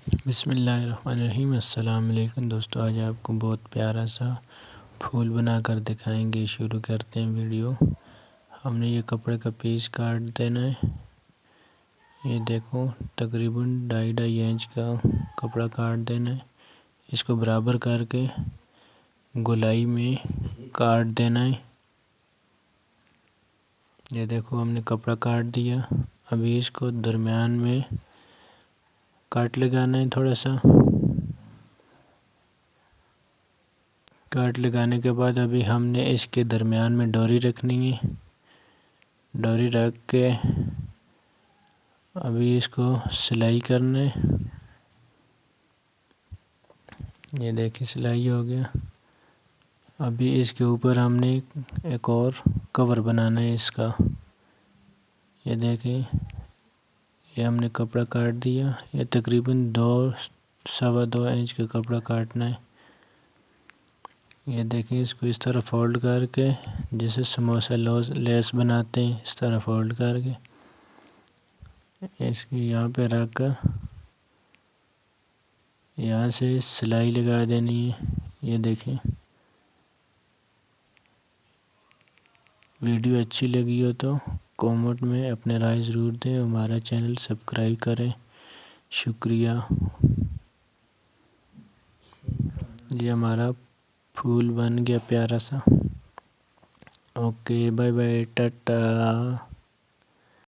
बिस्मिल्लाहिर्रहमानिर्रहीम। अस्सलाम वालेकुम दोस्तों, आज आपको बहुत प्यारा सा फूल बनाकर दिखाएंगे। शुरू करते हैं वीडियो। हमने ये कपड़े का पीस काट देना है। ये देखो तकरीबन 2.5 इंच का कपड़ा काट देना है। इसको बराबर करके गोलाई में काट देना है। ये देखो हमने कपड़ा काट दिया। अभी इसको दरमियान में काट लगाना है। थोड़ा सा काट लगाने के बाद अभी हमने इसके दरमियान में डोरी रखनी है। डोरी रख के अभी इसको सिलाई करना है। ये देखिए सिलाई हो गया। अभी इसके ऊपर हमने एक और कवर बनाना है इसका। ये देखें, ये हमने कपड़ा काट दिया। ये तकरीबन 2 सवा 2 इंच का कपड़ा काटना है। ये देखें, इसको इस तरह फोल्ड करके जैसे समोसा लेस बनाते हैं इस तरह फोल्ड करके इसकी यहाँ पे रख कर यहाँ से सिलाई लगा देनी है। ये देखें, वीडियो अच्छी लगी हो तो कमेंट में अपने राय ज़रूर दें। हमारा चैनल सब्सक्राइब करें। शुक्रिया। ये हमारा फूल बन गया प्यारा सा। Okay, bye bye, Tata.